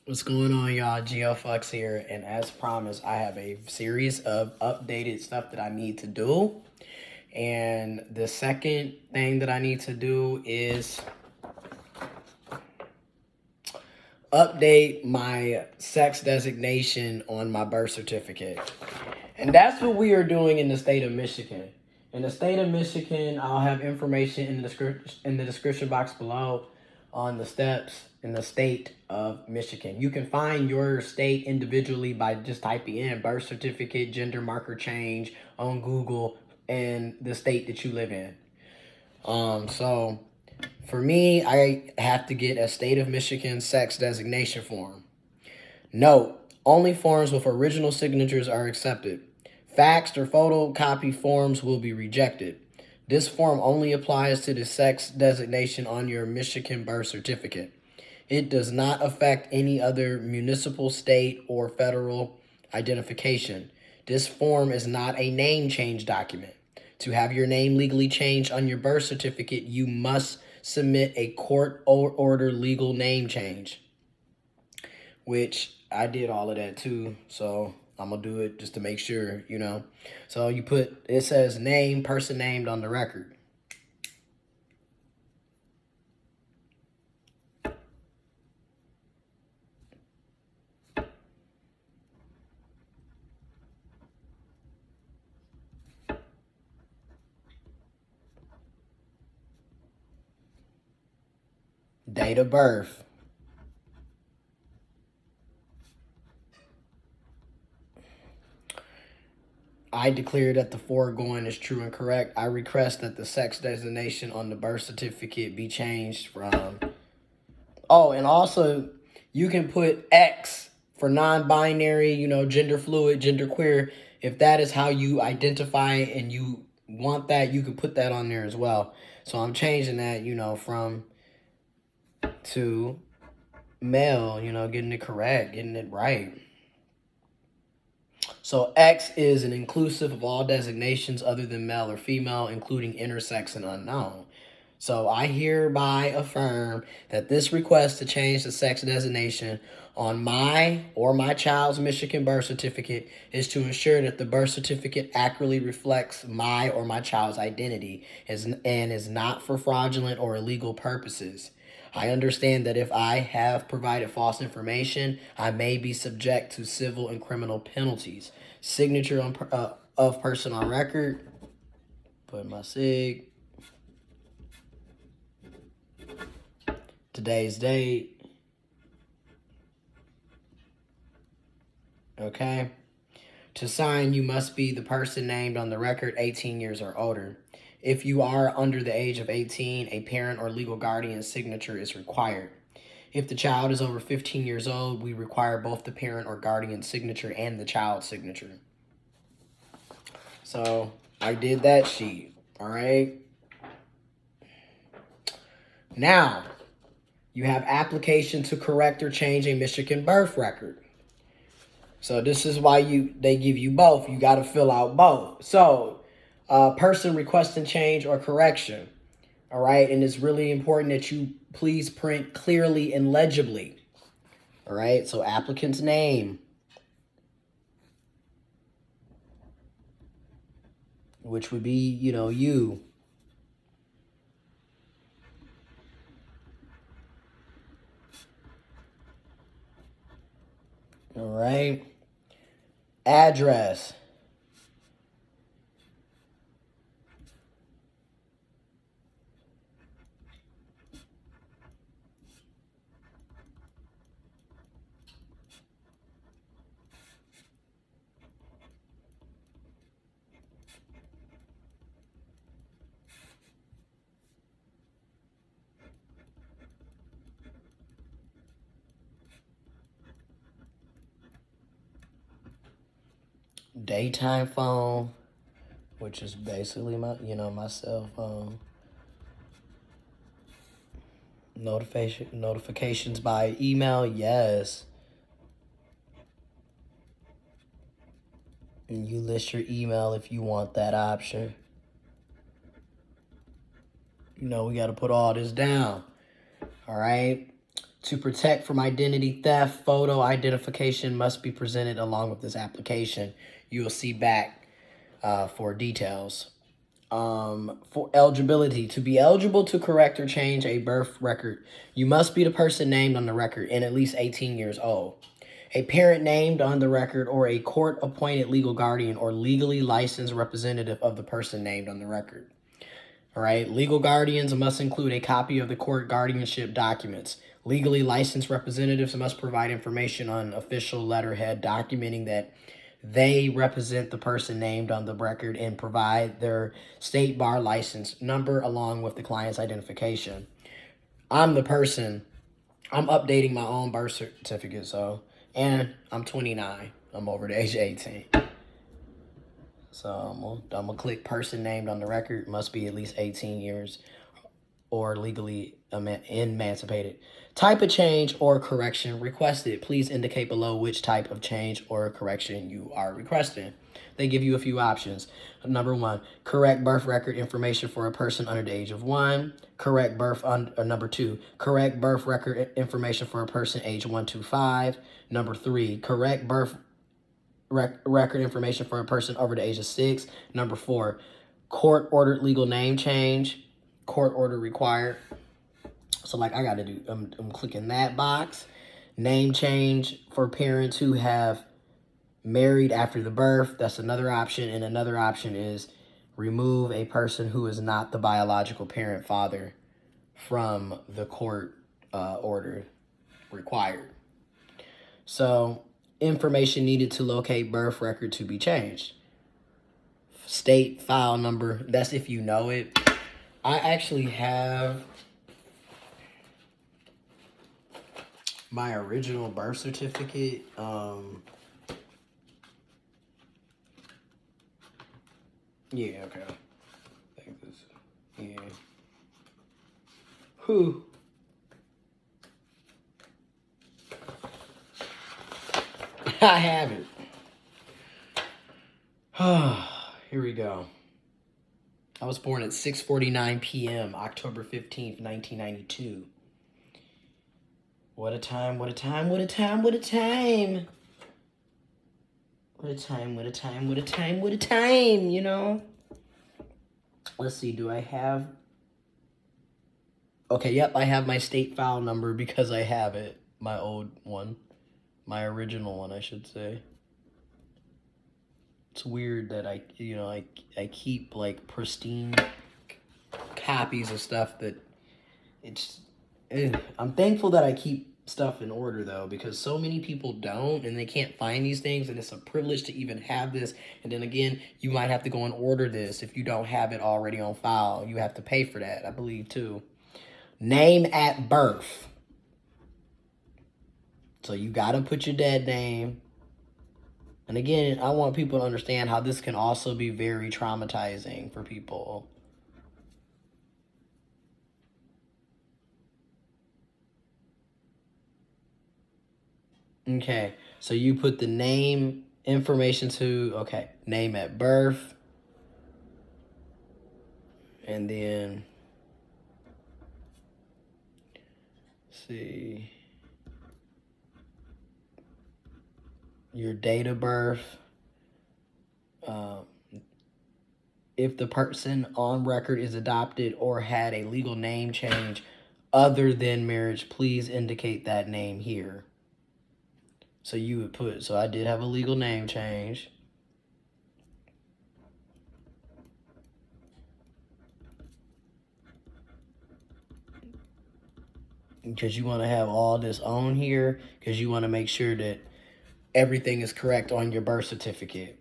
What's going on, y'all? GeoFlux here, and as promised, I have a series of updated stuff that I need to do. And the second thing that I need to do is update my sex designation on my birth certificate. And that's what we are doing in the state of Michigan. In the state of Michigan, I'll have information in the description box below on the steps in the state of Michigan. You can find your state individually by just typing in birth certificate, gender marker change on Google and the state that you live in. So for me, I have to get a state of Michigan sex designation form. Note, only forms with original signatures are accepted. Faxed or photocopy forms will be rejected. This form only applies to the sex designation on your Michigan birth certificate. It does not affect any other municipal, state, or federal identification. This form is not a name change document. To have your name legally changed on your birth certificate, you must submit a court order legal name change, which I did all of that too. So I'm going to do it just to make sure, So it says name, person named on the record. Date of birth. I declare that the foregoing is true and correct. I request that the sex designation on the birth certificate be changed from... Oh, and also, you can put X for non-binary, gender fluid, gender queer. If that is how you identify and you want that, you can put that on there as well. So I'm changing that, from to male, getting it correct, getting it right. So X is an inclusive of all designations other than male or female, including intersex and unknown. So I hereby affirm that this request to change the sex designation on my or my child's Michigan birth certificate is to ensure that the birth certificate accurately reflects my or my child's identity and is not for fraudulent or illegal purposes. I understand that if I have provided false information, I may be subject to civil and criminal penalties. Signature of person on record. Put my sig. Today's date. Okay. To sign, you must be the person named on the record 18 years or older. If you are under the age of 18, a parent or legal guardian's signature is required. If the child is over 15 years old, we require both the parent or guardian's signature and the child's signature. So I did that sheet. All right. Now, you have application to correct or change a Michigan birth record. So this is why they give you both. You got to fill out both. So, person requesting change or correction. All right. And it's really important that you please print clearly and legibly. All right. So applicant's name, which would be, you. All right. Address. Daytime phone, which is basically my cell phone. Notifications by email, yes. And you list your email if you want that option. We got to put all this down. All right. To protect from identity theft, photo identification must be presented along with this application. You will see back for details. For eligibility, to be eligible to correct or change a birth record, you must be the person named on the record and at least 18 years old. A parent named on the record or a court-appointed legal guardian or legally licensed representative of the person named on the record. All right, legal guardians must include a copy of the court guardianship documents. Legally licensed representatives must provide information on official letterhead documenting that they represent the person named on the record and provide their state bar license number along with the client's identification. I'm the person. I'm updating my own birth certificate, and I'm 29. I'm over the age of 18. So I'm gonna click person named on the record, must be at least 18 years or legally emancipated. Type of change or correction requested. Please indicate below which type of change or correction you are requesting. They give you a few options. Number 1, correct birth record information for a person under the age of 1. Correct birth number 2, correct birth record information for a person age 1 to 5. Number 3, correct birth record information for a person over the age of 6. Number 4, court ordered legal name change. Court order required. So like I gotta do, I'm clicking that box. Name change for parents who have married after the birth. That's another option. And another option is remove a person who is not the biological parent father from the court order required. So information needed to locate birth record to be changed. State file number. That's if you know it. I actually have my original birth certificate. Yeah, okay. I think this. Yeah. Whew. I have it. Here we go. I was born at 6:49 p.m., October 15th, 1992. What a time, what a time, what a time, what a time. What a time, what a time, what a time, what a time, you know? Let's see, do I have... Okay, yep, I have my state file number because I have it. My old one. My original one, I should say. It's weird that I keep like pristine copies of stuff that I'm thankful that I keep stuff in order though, because so many people don't and they can't find these things, and it's a privilege to even have this. And then again, you might have to go and order this if you don't have it already on file. You have to pay for that, I believe, too. Name at birth. So you gotta put your dead name. And again, I want people to understand how this can also be very traumatizing for people. Okay, so you put the name information to, okay, name at birth. And then, see, your date of birth. If the person on record is adopted or had a legal name change other than marriage, please indicate that name here. So you would put, so I did have a legal name change. Because you want to have all this on here, because you want to make sure that everything is correct on your birth certificate.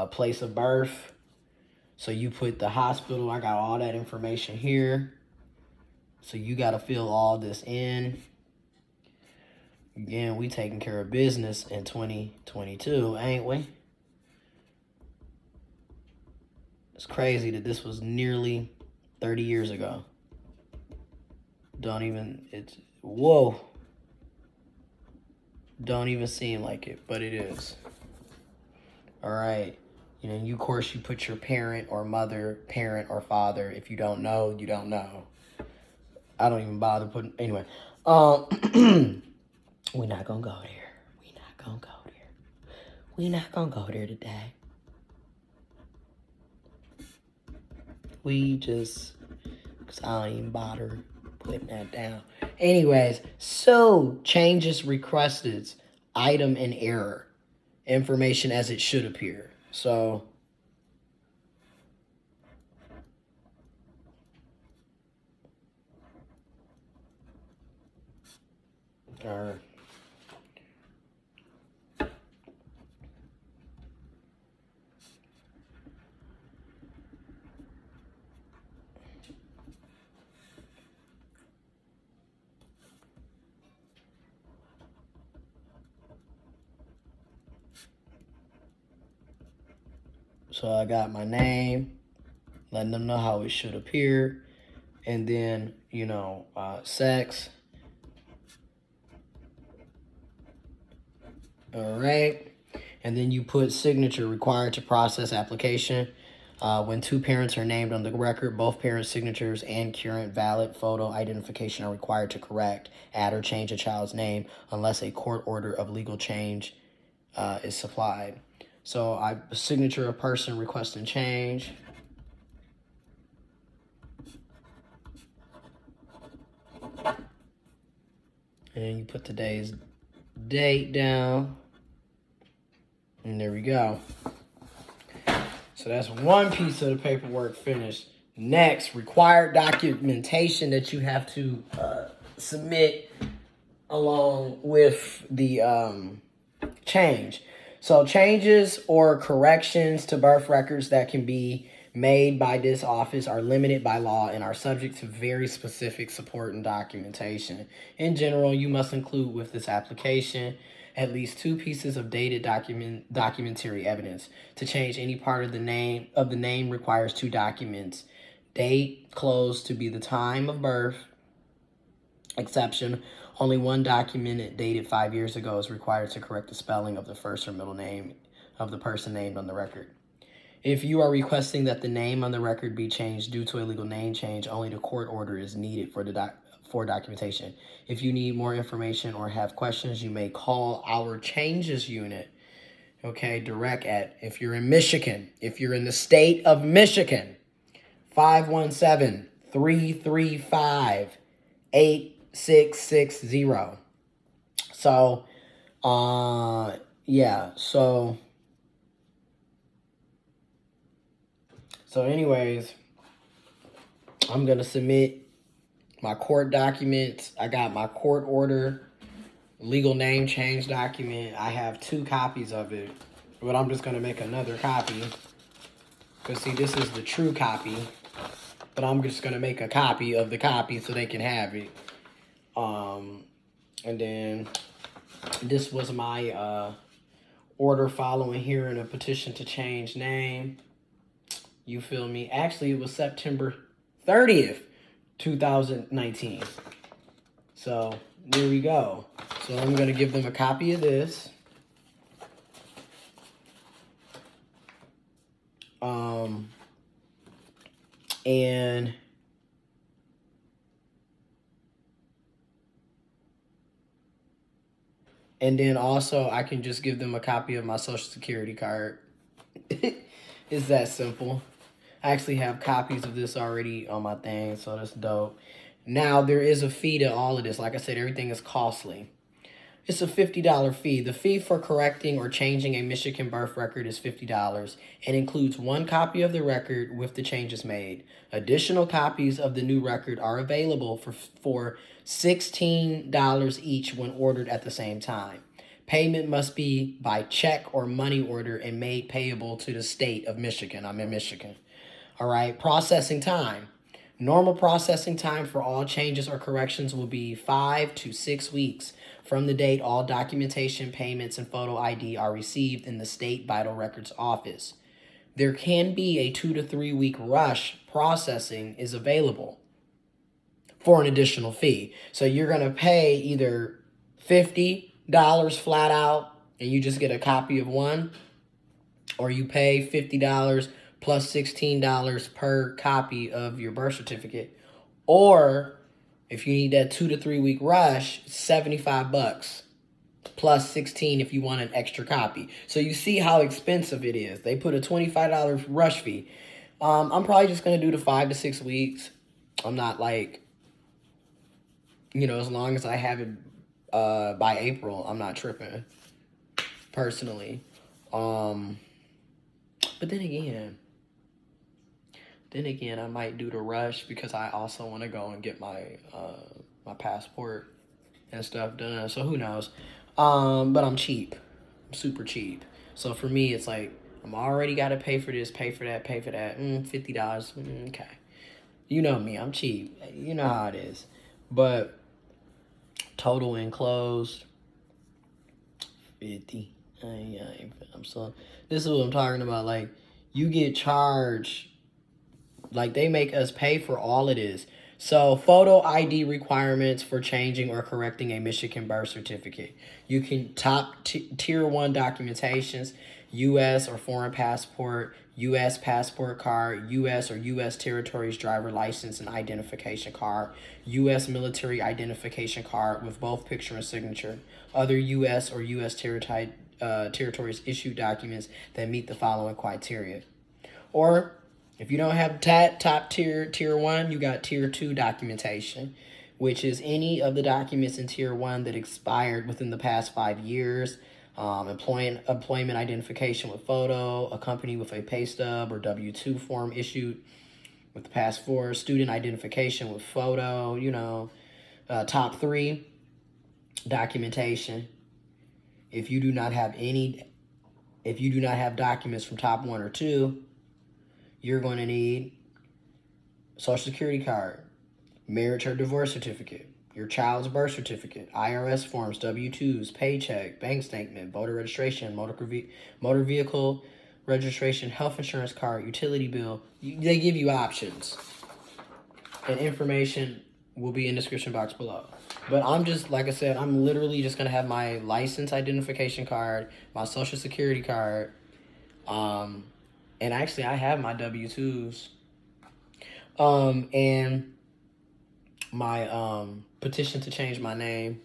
Place of birth. So you put the hospital. I got all that information here. So you got to fill all this in. Again, we taking care of business in 2022, ain't we? It's crazy that this was nearly 30 years ago. Whoa. Don't even seem like it, but it is. All right. Of course, you put your parent or mother, parent or father. If you don't know, you don't know. I don't even bother putting, anyway. We're not gonna go there. We're not gonna go there. We're not gonna go there today. We just, cause I don't even bother putting that down. Anyways, so changes requested, item in error, information as it should appear. So, all right. So I got my name, letting them know how it should appear, and then, sex. All right. And then you put signature required to process application. When two parents are named on the record, both parents' signatures and current valid photo identification are required to correct, add, or change a child's name unless a court order of legal change is supplied. So signature of person requesting change. And then you put today's date down. And there we go. So that's one piece of the paperwork finished. Next, required documentation that you have to submit along with the change. So changes or corrections to birth records that can be made by this office are limited by law and are subject to very specific support and documentation. In general, you must include with this application at least 2 pieces of dated documentary evidence. To change any part of the name requires 2 documents. Date closed to be the time of birth. Exception: only 1 document dated 5 years ago is required to correct the spelling of the first or middle name of the person named on the record. If you are requesting that the name on the record be changed due to a legal name change, only the court order is needed for documentation. If you need more information or have questions, you may call our changes unit. Okay, direct at, if you're in Michigan, if you're in the state of Michigan, 517-335-8660. So, yeah, so anyways, I'm going to submit my court documents. I got my court order, legal name change document. I have 2 copies of it, but I'm just going to make another copy. Because, see, this is the true copy, but I'm just going to make a copy of the copy so they can have it. And then this was my order following hearing a petition to change name. You feel me? Actually, it was September 30th, 2019. So, there we go. So, I'm going to give them a copy of this. And then also I can just give them a copy of my social security card. It's that simple. I actually have copies of this already on my thing, so that's dope. Now, there is a fee to all of this. Like I said, everything is costly. It's a $50 fee. The fee for correcting or changing a Michigan birth record is $50 and includes 1 copy of the record with the changes made. Additional copies of the new record are available for $16 each when ordered at the same time. Payment must be by check or money order and made payable to the state of Michigan. I'm in Michigan. All right. Processing time. Normal processing time for all changes or corrections will be 5 to 6 weeks from the date all documentation, payments, and photo ID are received in the State Vital Records Office. There can be a 2 to 3 week rush processing is available for an additional fee. So you're going to pay either $50 flat out and you just get a copy of one, or you pay $50 plus $16 per copy of your birth certificate, or If you need that 2 to 3 week rush, $75 plus 16 if you want an extra copy. So you see how expensive it is. They put a $25 rush fee. I'm probably just gonna do the 5 to 6 weeks. I'm not like, as long as I have it by April, I'm not tripping personally. But then again, I might do the rush because I also want to go and get my my passport and stuff done. So who knows? But I'm cheap. I'm super cheap. So for me, it's like I'm already got to pay for this, pay for that, pay for that. $50. Okay. You know me. I'm cheap. You know how it is. But total enclosed 50. I'm so. This is what I'm talking about. Like, you get charged. Like, they make us pay for all it is. So, photo ID requirements for changing or correcting a Michigan birth certificate. You can tier 1 documentations, U.S. or foreign passport, U.S. passport card, U.S. or U.S. territories driver license and identification card, U.S. military identification card with both picture and signature, other U.S. or U.S. territories issued documents that meet the following criteria. Or if you don't have top tier 1, you got tier 2 documentation, which is any of the documents in tier 1 that expired within the past 5 years. Employment identification with photo, accompanied with a pay stub or W-2 form issued with the past 4. Student identification with photo, top 3 documentation. If you do not have documents from top 1 or 2, you're going to need Social Security card, marriage or divorce certificate, your child's birth certificate, IRS forms, W-2s, paycheck, bank statement, voter registration, motor vehicle registration, health insurance card, utility bill. They give you options. And information will be in the description box below. But I'm just, like I said, I'm literally just going to have my license identification card, my Social Security card, and actually, I have my W-2s. And my petition to change my name,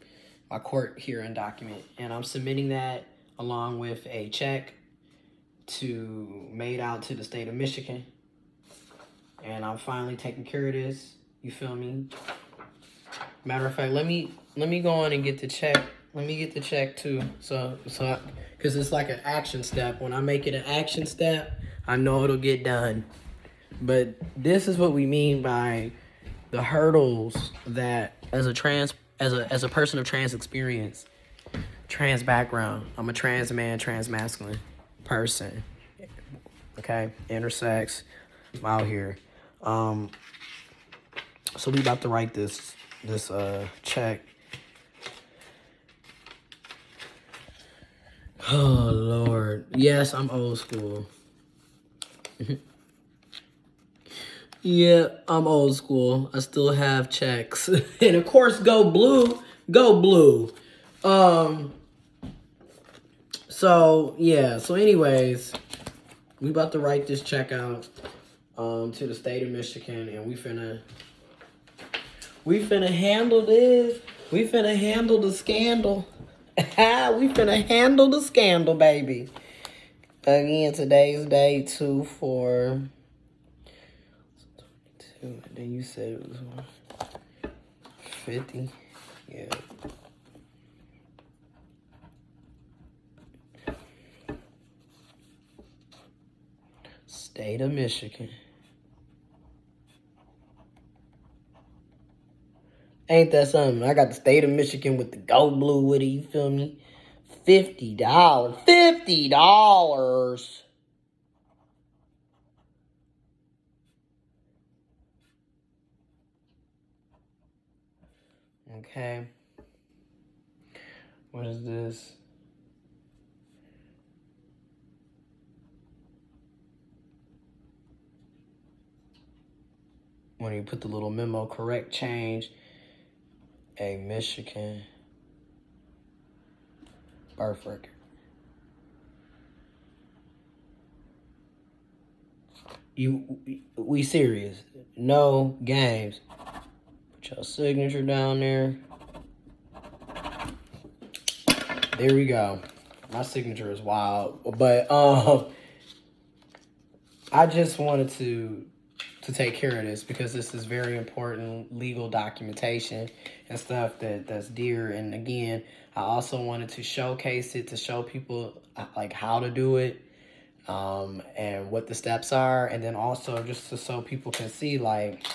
my court hearing document. And I'm submitting that along with a check made out to the state of Michigan. And I'm finally taking care of this. You feel me? Matter of fact, let me go on and get the check. Let me get the check too. So because it's like an action step. When I make it an action step, I know it'll get done. But this is what we mean by the hurdles that as a person of trans experience, trans background. I'm a trans man, trans masculine person. Okay, intersex. I'm out here. So we about to write this check. Oh Lord. Yes, I'm old school. Yeah, I'm old school. I still have checks. And of course, go blue. Go blue. So anyways, we about to write this check out to the state of Michigan, and we finna handle this. We finna handle the scandal. We finna handle the scandal, baby. Again, today's day 2 for 22. And then you said it was 50. Yeah. State of Michigan. Ain't that something? I got the state of Michigan with the gold blue with it, you feel me? $50. $50. Okay. What is this? When you put the little memo, correct change a Michigan birth record. We serious. No games. Put Put your signature down there. There we go. My signature is wild, but I just wanted to take care of this because this is very important legal documentation and stuff that's dear. And again, I also wanted to showcase it to show people like how to do it, and what the steps are, and then also just so people can see like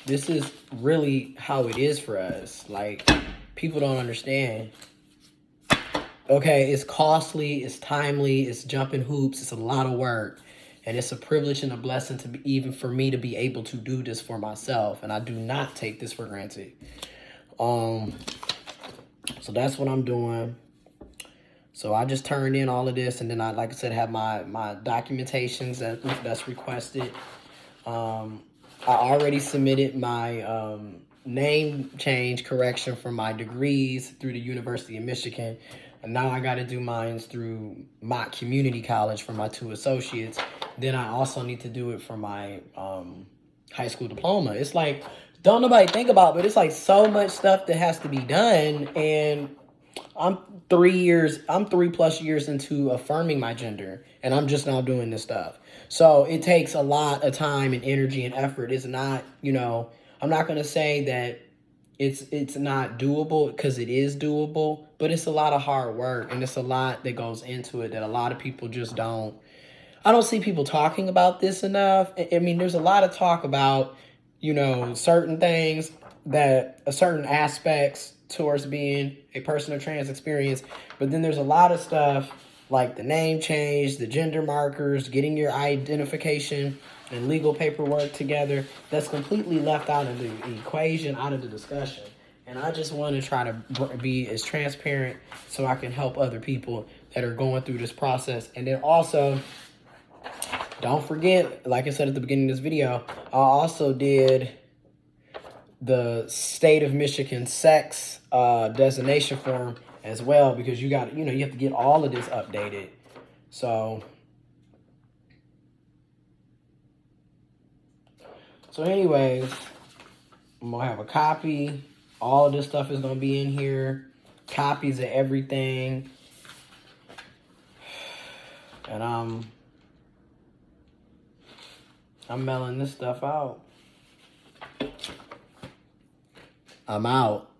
this is really how it is for us. Like, people don't understand. Okay, it's costly, it's timely, it's jumping hoops, it's a lot of work. And it's a privilege and a blessing to be, even for me to be able to do this for myself. And I do not take this for granted. So that's what I'm doing. So I just turned in all of this, and then I, like I said, have my documentations that's requested. I already submitted my name change correction for my degrees through the University of Michigan. And now I got to do mine through Mott Community College for my 2 associates. Then I also need to do it for my high school diploma. It's like, don't nobody think about it, but it's like so much stuff that has to be done. And I'm 3+ years into affirming my gender, and I'm just now doing this stuff. So it takes a lot of time and energy and effort. It's not, I'm not going to say that it's not doable, because it is doable, but it's a lot of hard work, and it's a lot that goes into it that a lot of people just don't. I don't see people talking about this enough. I mean, there's a lot of talk about, certain things, that certain aspects towards being a person of trans experience, but then there's a lot of stuff like the name change, the gender markers, getting your identification and legal paperwork together, that's completely left out of the equation, out of the discussion. And I just want to try to be as transparent so I can help other people that are going through this process. And then also, don't forget, like I said at the beginning of this video, I also did the state of Michigan sex designation form as well, because you got, you have to get all of this updated. So anyways, I'm gonna have a copy. All of this stuff is gonna be in here. Copies of everything. And I'm mailing this stuff out. I'm out.